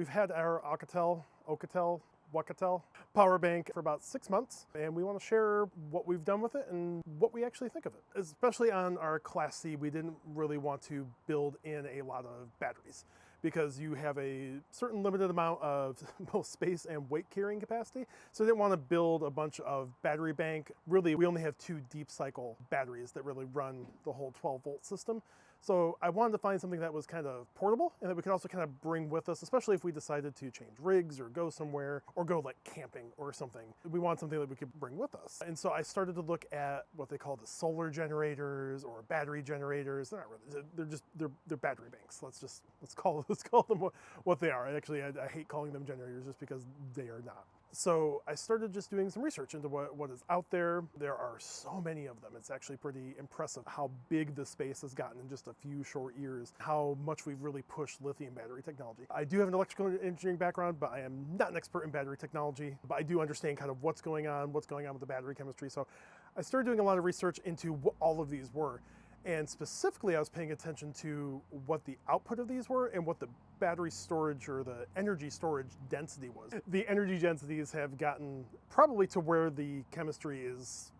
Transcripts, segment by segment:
We've had our Oukitel power bank for about 6 months, and we want to share what we've done with it and what we actually think of it. Especially on our Class C, we didn't really want to build in a lot of batteries because you have a certain limited amount of both space and weight carrying capacity. So I didn't want to build a bunch of battery bank. Really, we only have 2 deep cycle batteries that really run the whole 12-volt system. So I wanted to find something that was kind of portable and that we could also kind of bring with us, especially if we decided to change rigs or go somewhere or go like camping or something. We want something that we could bring with us. And so I started to look at what they call the solar generators or battery generators. They're not really, they're battery banks. Let's call them what they are. Actually, I hate calling them generators just because they are not. So I started just doing some research into what is out there. There are so many of them. It's actually pretty impressive how big the space has gotten in just a few short years, how much we've really pushed lithium battery technology. I do have an electrical engineering background, but I am not an expert in battery technology, but I do understand kind of what's going on with the battery chemistry. So I started doing a lot of research into what all of these were. And specifically, I was paying attention to what the output of these were and what the battery storage or the energy storage density was. The energy densities have gotten probably to where the chemistry is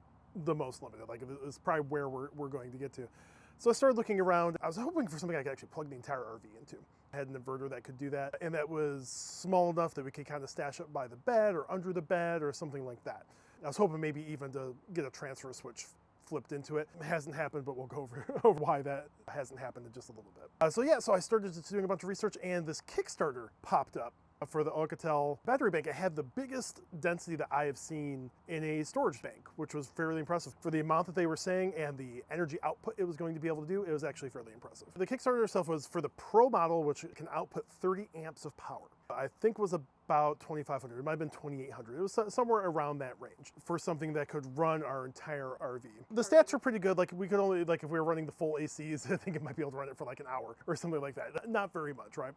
the most limited. Like it's probably where we're going to get to. So I started looking around. I was hoping for something I could actually plug the entire RV into. I had an inverter that could do that, and that was small enough that we could kind of stash it by the bed or under the bed or something like that. I was hoping maybe even to get a transfer switch flipped into it. It hasn't happened, but we'll go over why that hasn't happened in just a little bit. So I started just doing a bunch of research, and this Kickstarter popped up for the Oukitel battery bank. It had the biggest density that I have seen in a storage bank, which was fairly impressive. For the amount that they were saying and the energy output it was going to be able to do, it was actually fairly impressive. The Kickstarter itself was for the Pro model, which can output 30 amps of power. I think was about 2,500. It might have been 2,800. It was somewhere around that range for something that could run our entire RV. The stats were pretty good. Like we could only, like if we were running the full ACs, I think it might be able to run it for like an hour or something like that. Not very much, right?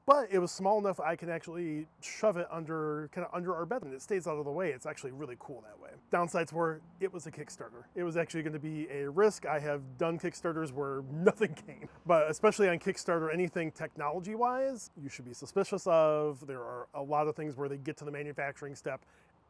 But it was small enough I can actually shove it under our bed and it stays out of the way. It's actually really cool that way. Downsides were it was a Kickstarter. It was actually going to be a risk. I have done Kickstarters where nothing came. But especially on Kickstarter, anything technology-wise, you should be suspicious of. There are a lot of things where they get to the manufacturing step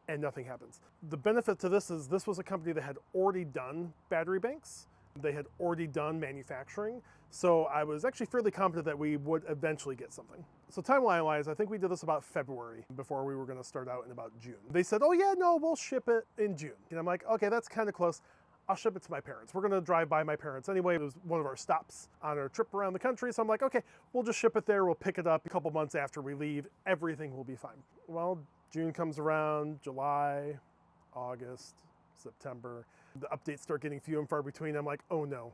and nothing happens. The benefit to this is this was a company that had already done battery banks. They had already done manufacturing. So I was actually fairly confident that we would eventually get something. So timeline-wise, I think we did this about February before we were going to start out in about June. They said, oh yeah, no, we'll ship it in June. And I'm like, okay, that's kind of close. I'll ship it to my parents. We're gonna drive by my parents anyway. It was one of our stops on our trip around the country. So I'm like, okay, we'll just ship it there. We'll pick it up a couple months after we leave. Everything will be fine. Well, June comes around, July, August, September. The updates start getting few and far between. I'm like, oh no,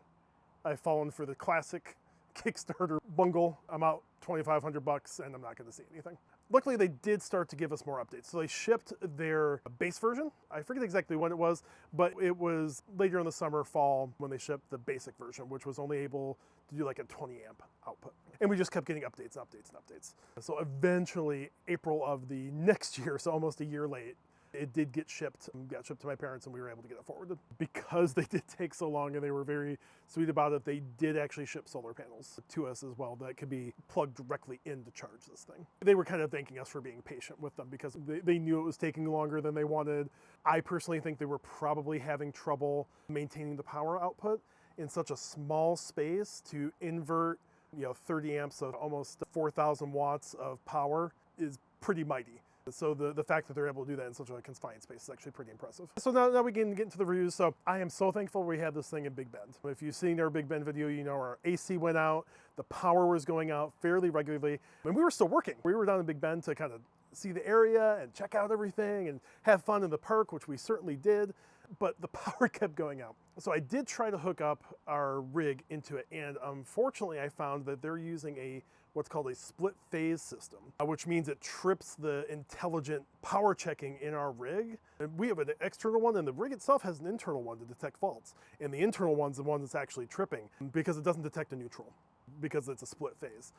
I've fallen for the classic Kickstarter bungle. I'm out $2,500 and I'm not gonna see anything. Luckily, they did start to give us more updates. So they shipped their base version. I forget exactly when it was, but it was later in the summer, fall, when they shipped the basic version, which was only able to do like a 20 amp output. And we just kept getting updates and updates and updates. So eventually, April of the next year, so almost a year late, it did got shipped to my parents and we were able to get it forwarded. Because they did take so long and they were very sweet about it, they did actually ship solar panels to us as well that could be plugged directly in to charge this thing. They were kind of thanking us for being patient with them because they knew it was taking longer than they wanted. I personally think they were probably having trouble maintaining the power output in such a small space to invert 30 amps of almost 4,000 watts of power is pretty mighty. So the fact that they're able to do that in such a confined space is actually pretty impressive. So now we can get into the reviews. So I am so thankful we had this thing in Big Bend. If you've seen our Big Bend video, you know our AC went out, the power was going out fairly regularly, and we were still working. We were down in Big Bend to kind of see the area and check out everything and have fun in the park, which we certainly did, but the power kept going out. So I did try to hook up our rig into it, and unfortunately I found that they're using what's called a split phase system, which means it trips the intelligent power checking in our rig. And we have an external one, and the rig itself has an internal one to detect faults. And the internal one's the one that's actually tripping because it doesn't detect a neutral, because it's a split phase.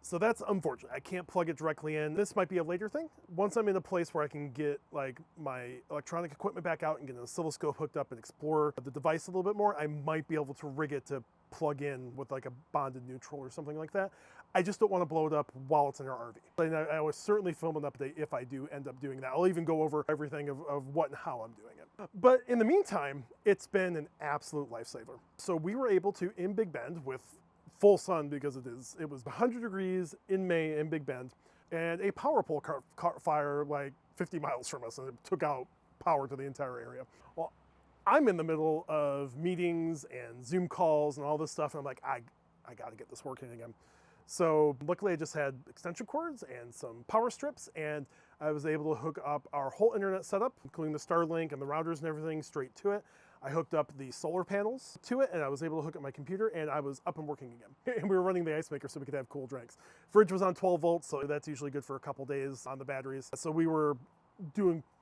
So that's unfortunate. I can't plug it directly in. This might be a later thing. Once I'm in a place where I can get like my electronic equipment back out and get an oscilloscope hooked up and explore the device a little bit more, I might be able to rig it to plug in with like a bonded neutral or something like that. I just don't want to blow it up while it's in our RV. And I will certainly film an update if I do end up doing that. I'll even go over everything of what and how I'm doing it. But in the meantime, it's been an absolute lifesaver. So we were able to, in Big Bend, with full sun, because it was 100 degrees in May in Big Bend, and a power pole caught fire like 50 miles from us, and it took out power to the entire area. Well, I'm in the middle of meetings and Zoom calls and all this stuff, and I'm like, I got to get this working again. So luckily I just had extension cords and some power strips, and I was able to hook up our whole internet setup, including the Starlink and the routers and everything, straight to it. I hooked up the solar panels to it, and I was able to hook up my computer, and I was up and working again. And we were running the ice maker so we could have cool drinks. Fridge was on 12 volts, so that's usually good for a couple days on the batteries. So we were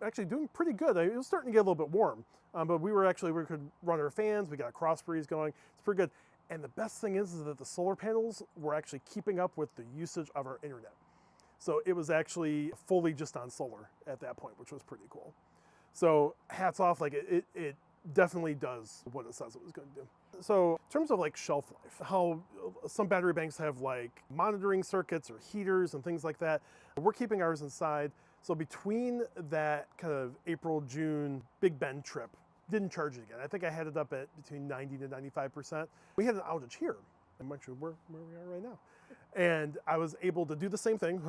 actually doing pretty good. It was starting to get a little bit warm, but we could run our fans. We got a cross breeze going. It's pretty good. And the best thing is that the solar panels were actually keeping up with the usage of our internet. So it was actually fully just on solar at that point, which was pretty cool. So hats off, like it definitely does what it says it was going to do. So in terms of like shelf life, how some battery banks have like monitoring circuits or heaters and things like that, we're keeping ours inside. So between that kind of April, June Big Bend trip, didn't charge it again. I think I had it up at between 90 to 95%. We had an outage here. I'm actually where we are right now. And I was able to do the same thing,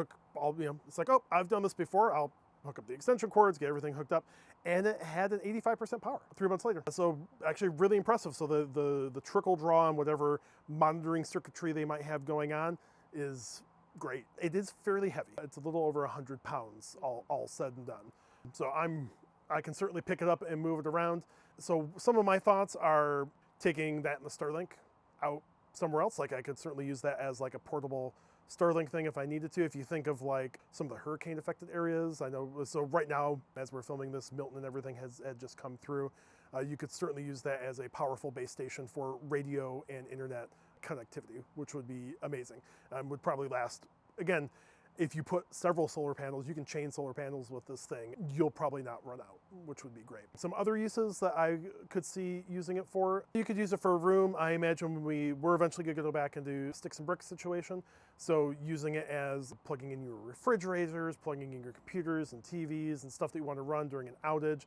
it's like, oh, I've done this before. I'll hook up the extension cords, get everything hooked up, and it had an 85% power 3 months later. So actually really impressive. So the trickle draw on whatever monitoring circuitry they might have going on is great. It is fairly heavy. It's a little over 100 pounds, all said and done. So I can certainly pick it up and move it around. So some of my thoughts are taking that and the Starlink out somewhere else. Like I could certainly use that as like a portable Starlink thing if I needed to. If you think of like some of the hurricane affected areas, I know, so right now as we're filming this, Milton and everything had just come through. You could certainly use that as a powerful base station for radio and internet connectivity, which would be amazing. Would probably last, again, if you put several solar panels, you can chain solar panels with this thing, you'll probably not run out, which would be great. Some other uses that I could see using it for, you could use it for a room. I imagine we're eventually gonna go back into sticks and bricks situation. So using it as plugging in your refrigerators, plugging in your computers and TVs and stuff that you want to run during an outage.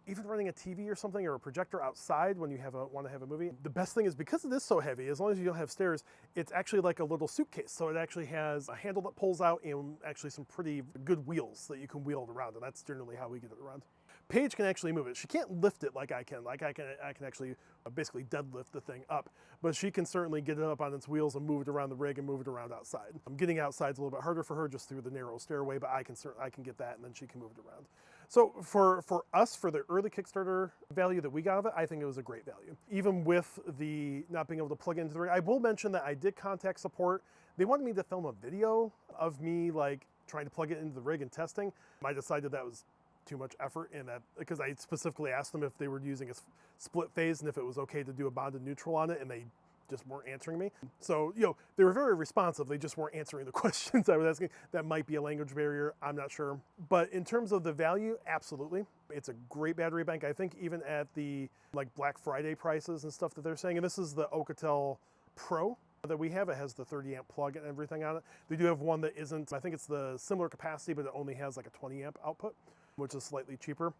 Even running a TV or something or a projector outside when you want to have a movie. The best thing is because it is so heavy, as long as you don't have stairs, it's actually like a little suitcase. So it actually has a handle that pulls out and actually some pretty good wheels that you can wheel it around, and that's generally how we get it around. Paige can actually move it. She can't lift it like I can. Like I can actually basically deadlift the thing up, but she can certainly get it up on its wheels and move it around the rig and move it around outside. Getting outside's a little bit harder for her just through the narrow stairway, but I can get that, and then she can move it around. So for us, for the early Kickstarter value that we got of it, I think it was a great value. Even with the not being able to plug into the rig, I will mention that I did contact support. They wanted me to film a video of me like trying to plug it into the rig and testing. I decided that was too much effort in that, because I specifically asked them if they were using a split phase and if it was okay to do a bonded neutral on it, and they just weren't answering me. So, they were very responsive. They just weren't answering the questions I was asking. That might be a language barrier. I'm not sure. But in terms of the value, absolutely. It's a great battery bank. I think even at the like Black Friday prices and stuff that they're saying, and this is the Oukitel Pro that we have. It has the 30 amp plug and everything on it. They do have one that isn't, I think it's the similar capacity, but it only has like a 20 amp output, which is slightly cheaper.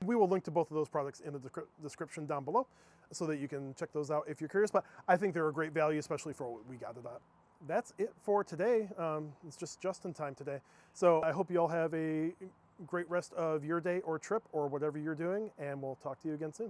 We will link to both of those products in the description down below so that you can check those out if you're curious, but I think they're a great value, especially for what we got it at. That's it for today. It's just in time today. So I hope you all have a great rest of your day or trip or whatever you're doing, and we'll talk to you again soon.